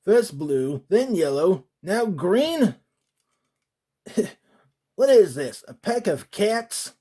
First blue, then yellow, now green? What is this, a pack of cats?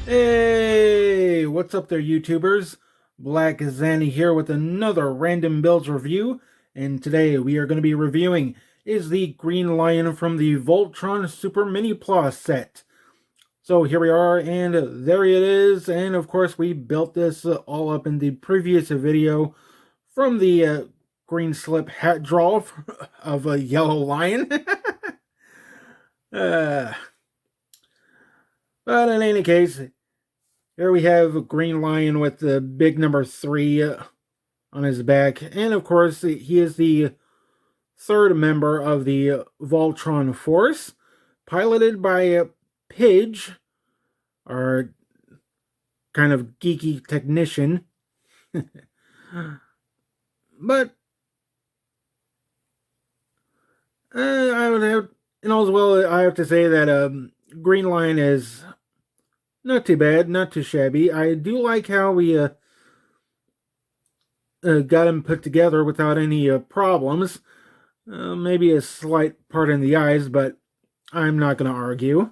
Hey, what's up there, YouTubers? Black Zanny here with another random builds review, and today we are going to be reviewing is the Green Lion from the Voltron Super Minipla set. So here we are, and there it is, and of course we built this all up in the previous video from the green slip hat draw of a yellow lion. But in any case, here we have a green lion with the big number 3 on his back. And of course, he is the third member of the Voltron force, piloted by Pidge, our kind of geeky technician. But I would have, and as well, I have to say that Green Lion is not too bad, not too shabby. I do like how we got him put together without any problems. Maybe a slight part in the eyes, but I'm not going to argue.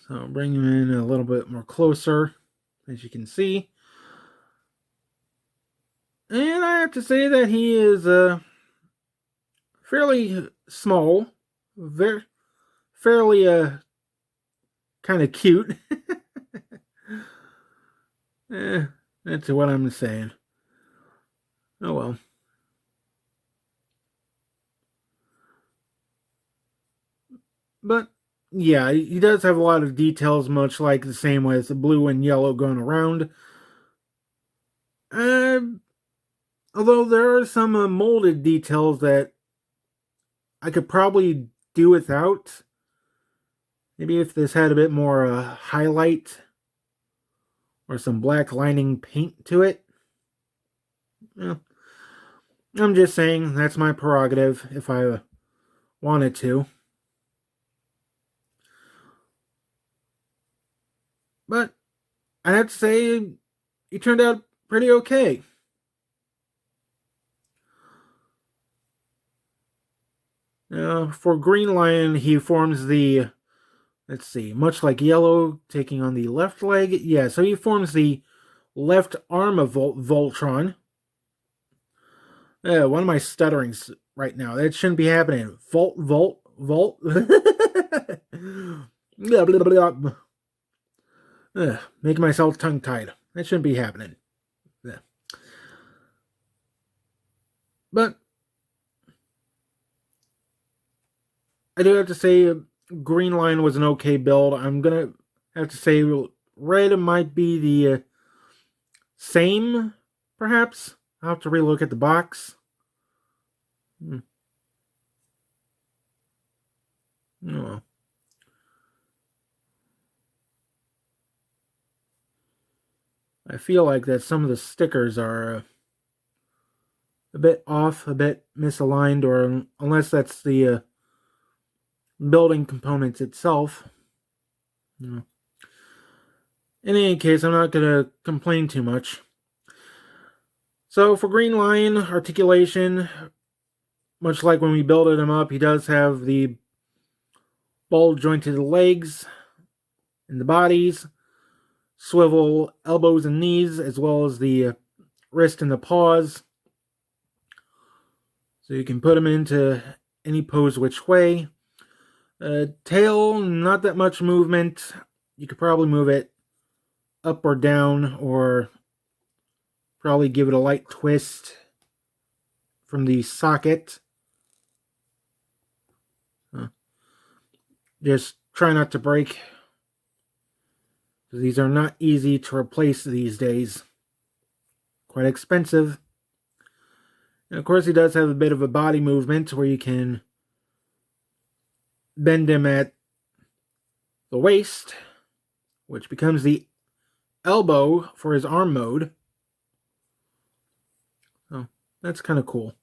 So bring him in a little bit more closer, as you can see. And I have to say that he is fairly small, fairly kind of cute. That's what I'm saying. Oh well. But yeah, he does have a lot of details, much like the same with the blue and yellow going around. Although there are some molded details that I could probably do without. Maybe if this had a bit more highlight or some black lining paint to it. Well, I'm just saying that's my prerogative if I wanted to. But I have to say he turned out pretty okay. For Green Lion, he forms the, let's see, much like yellow, taking on the left leg. Yeah, so he forms the left arm of Voltron. One of my stutterings right now. That shouldn't be happening. Volt. Blah, blah, blah, blah. Making myself tongue-tied. That shouldn't be happening. Yeah. But I do have to say, Green Lion was an okay build. I'm gonna have to say red might be the same, perhaps. I'll have to relook at the box. Oh. I feel like that some of the stickers are a bit off, a bit misaligned, or unless that's the building components itself. In any case, I'm not going to complain too much. So for Green Lion, articulation, much like when we builded him up, he does have the ball-jointed legs and the bodies, swivel elbows and knees, as well as the wrist and the paws. So you can put him into any pose which way. Tail, not that much movement. You could probably move it up or down, or probably give it a light twist from the socket. Just try not to break, because these are not easy to replace these days. Quite expensive. And of course, he does have a bit of a body movement where you can bend him at the waist, which becomes the elbow for his arm mode. So that's kind of cool.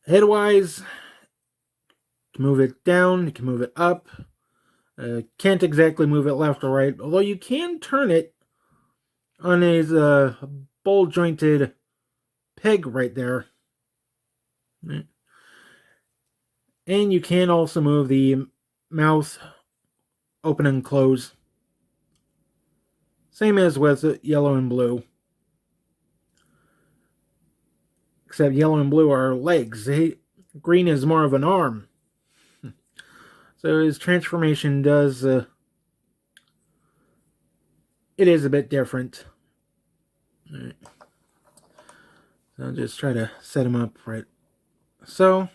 Head-wise, you can move it down, you can move it up. Can't exactly move it left or right, although you can turn it on his ball-jointed peg right there. And you can also move the mouth open and close. Same as with yellow and blue. Except yellow and blue are legs. Green is more of an arm. So his transformation does... it is a bit different. Alright. So I'll just try to set him up right. So...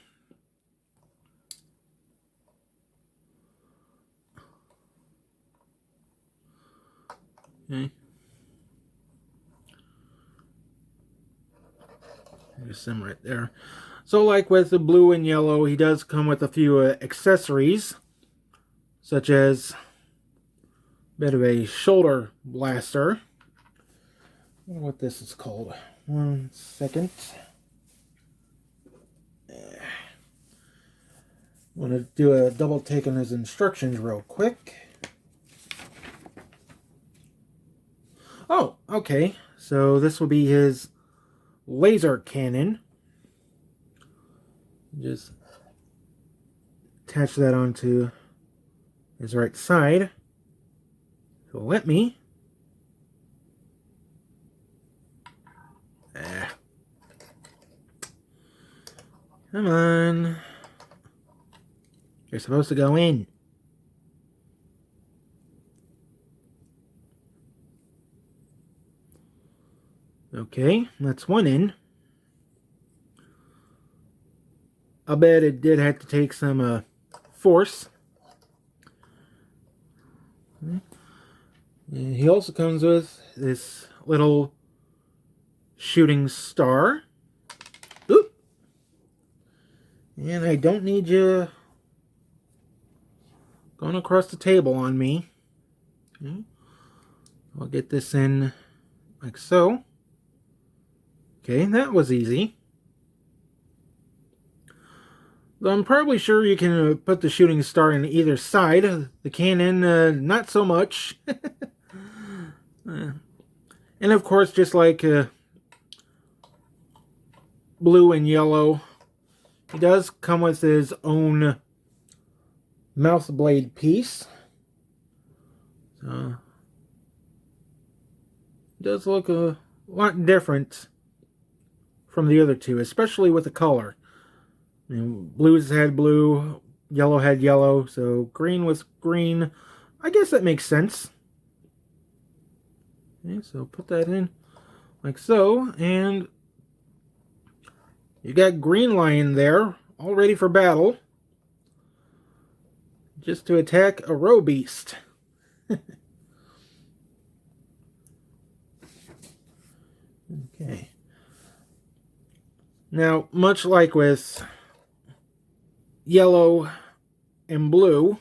Okay. There's him right there. So like with the blue and yellow, he does come with a few accessories, such as a bit of a shoulder blaster. I wonder what this is called. 1 second. I want to do a double take on his instructions real quick. Oh, okay. So this will be his laser cannon. Just attach that onto his right side. So let me. Come on. You're supposed to go in. Okay, that's one in. I bet it did have to take some force. And he also comes with this little shooting star. Oop! And I don't need you going across the table on me. Okay. I'll get this in like so. Okay, that was easy. Though I'm probably sure you can put the shooting star in either side. The cannon, not so much. And of course, just like blue and yellow, he does come with his own mouse blade piece. It does look a lot different from the other two, especially with the color. Blue's had blue, yellow had yellow, so green was green. I guess that makes sense. Okay, so put that in like so, and you got Green Lion there, all ready for battle. Just to attack a row beast. Okay. Now, much like with yellow and blue,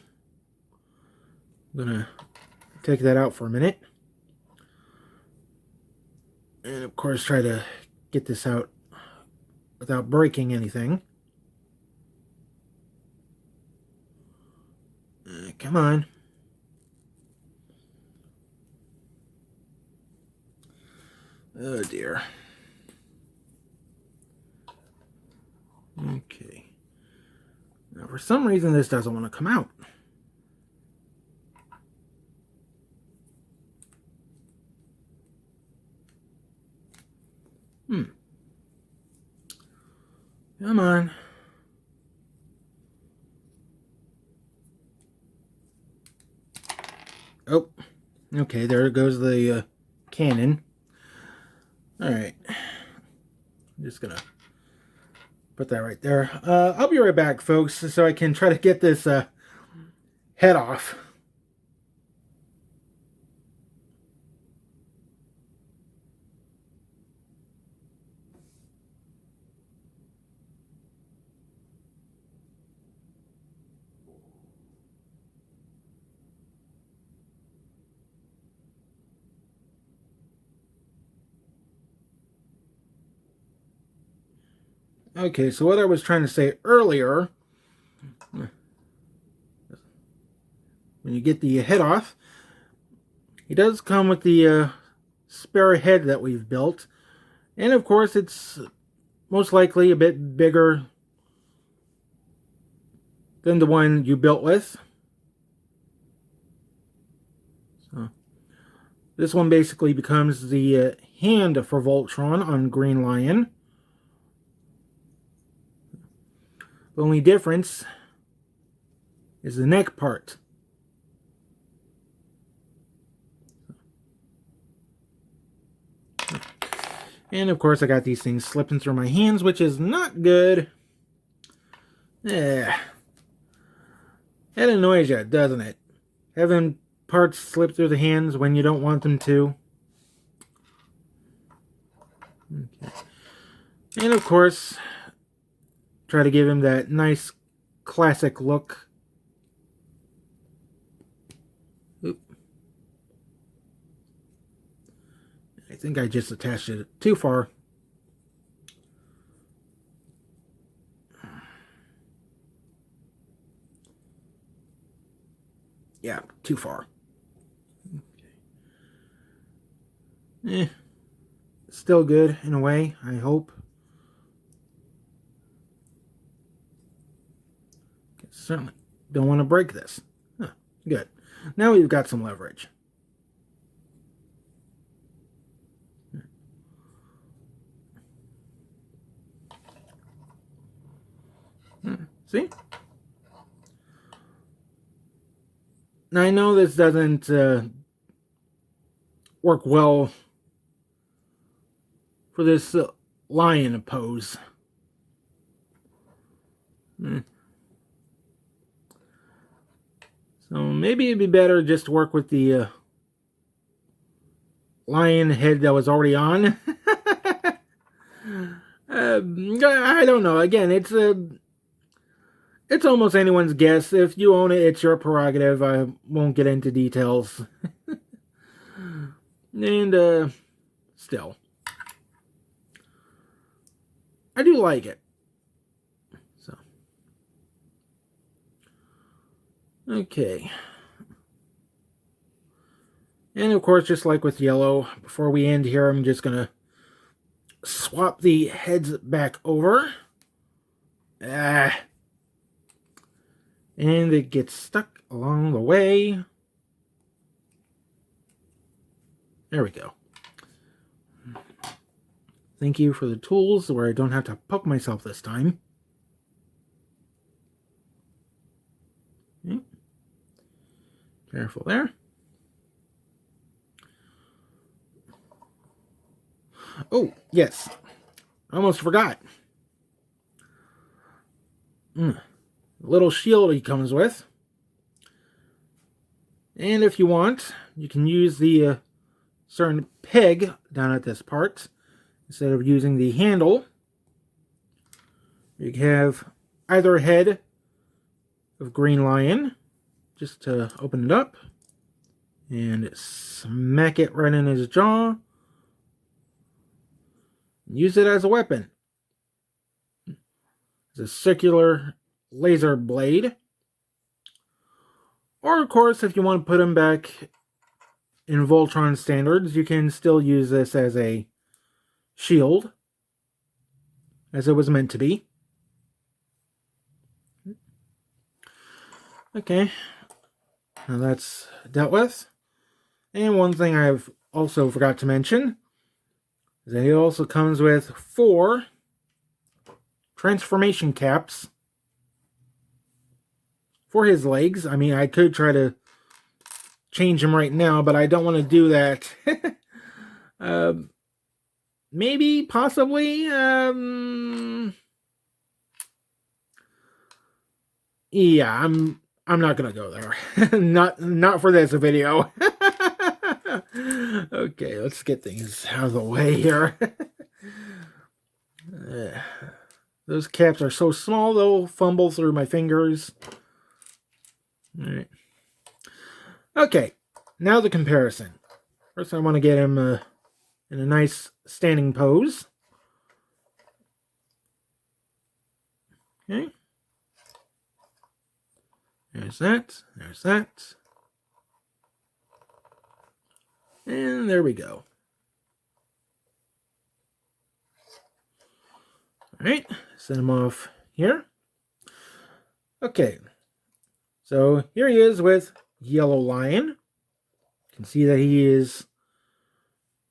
I'm gonna take that out for a minute. And of course try to get this out without breaking anything. Come on. Oh dear. Okay. Now for some reason this doesn't want to come out. Come on. Oh. Okay, there goes the cannon. Alright. I'm just gonna put that right there. I'll be right back, folks, so I can try to get this head off. Okay, so what I was trying to say earlier, when you get the head off, he does come with the spare head that we've built. And of course, it's most likely a bit bigger than the one you built with. So, this one basically becomes the hand for Voltron on Green Lion. The only difference is the neck part. And of course I got these things slipping through my hands, which is not good. That annoys you, doesn't it? Having parts slip through the hands when you don't want them to. Okay. And of course, try to give him that nice classic look. Oop. I think I just attached it too far. Yeah, too far. Okay. Still good in a way, I hope. Certainly don't want to break this. Huh, good. Now we've got some leverage. See? Now I know this doesn't work well for this lion pose. So maybe it'd be better just to work with the lion head that was already on. I don't know. Again, it's almost anyone's guess. If you own it, it's your prerogative. I won't get into details. And still, I do like it. So, okay. And of course, just like with yellow, before we end here, I'm just going to swap the heads back over. And it gets stuck along the way. There we go. Thank you for the tools where I don't have to poke myself this time. Okay. Careful there. Oh, yes. I almost forgot. Little shield he comes with. And if you want, you can use the certain peg down at this part instead of using the handle. You can have either head of Green Lion, just to open it up and smack it right in his jaw. Use it as a weapon. It's a circular laser blade. Or, of course, if you want to put him back in Voltron standards, you can still use this as a shield, as it was meant to be. Okay, now that's dealt with. And one thing I've also forgot to mention is that it also comes with 4 transformation caps for his legs. I mean, I could try to change him right now, but I don't want to do that. Maybe, possibly, yeah, I'm not gonna go there. not for this video. Okay, let's get things out of the way here. Those caps are so small, they'll fumble through my fingers. All right. Okay, now the comparison. First, I want to get him in a nice standing pose. Okay. There's that. There's that. And there we go. All right. Send him off here. Okay. So here he is with Yellow Lion. You can see that he is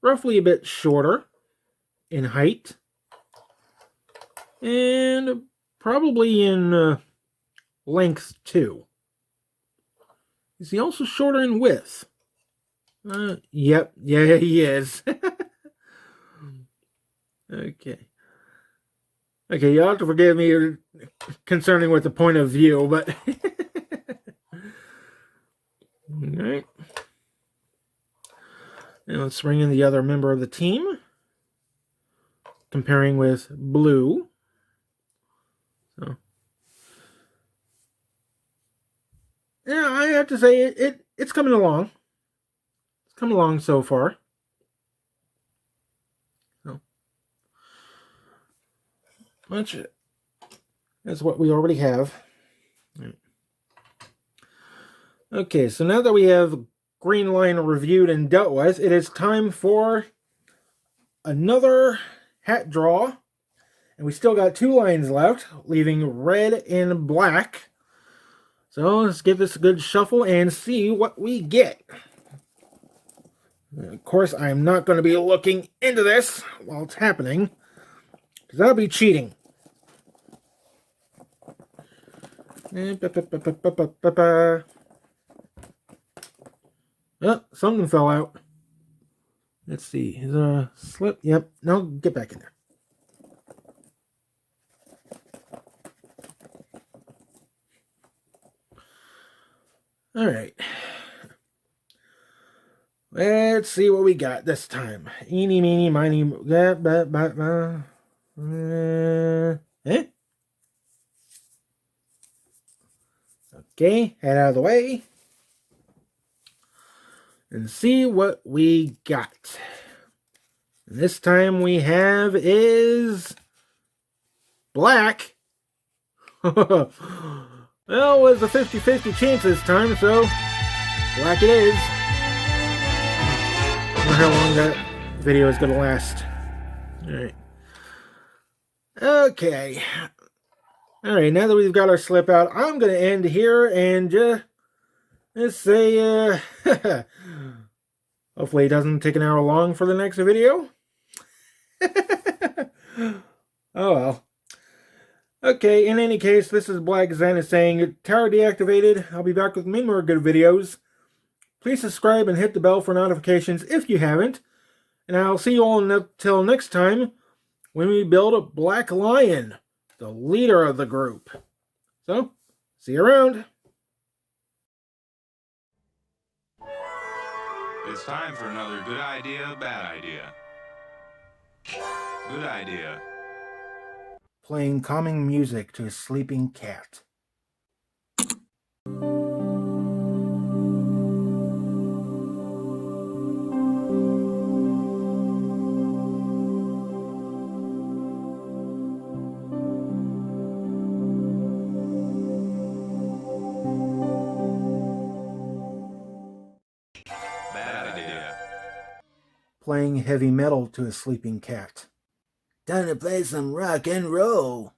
roughly a bit shorter in height. And probably in length too. Is he also shorter in width? Yep. Yeah, he is. Okay. Okay, you'll have to forgive me concerning with the point of view, but... Alright. And let's bring in the other member of the team. Comparing with Blue. So... Yeah, I have to say, it's coming along. It's come along so far. So, much as what we already have. Right. Okay, so now that we have Green Line reviewed and dealt with, it is time for another hat draw. And we still got 2 lines left, leaving red and black. So let's give this a good shuffle and see what we get. Of course, I'm not going to be looking into this while it's happening, because that'll be cheating. Oh, something fell out. Let's see. Is there a slip? Yep. No, get back in there. All right. Let's see what we got this time. Eeny, meeny, miny, eh? Okay, head out of the way. And see what we got. And this time we have is black. Well, it was a 50-50 chance this time, so black it is. I wonder how long that video is going to last. Alright. Okay. Alright, now that we've got our slip out, I'm going to end here and let's say, hopefully it doesn't take an hour long for the next video. Oh well. Okay, in any case, this is Black Zen saying, tower deactivated. I'll be back with many more good videos. Please subscribe and hit the bell for notifications if you haven't. And I'll see you all until next time when we build a Black Lion, the leader of the group. So, see you around. It's time for another good idea, bad idea. Good idea. Playing calming music to a sleeping cat. Bad idea. Playing heavy metal to a sleeping cat. Time to play some rock and roll.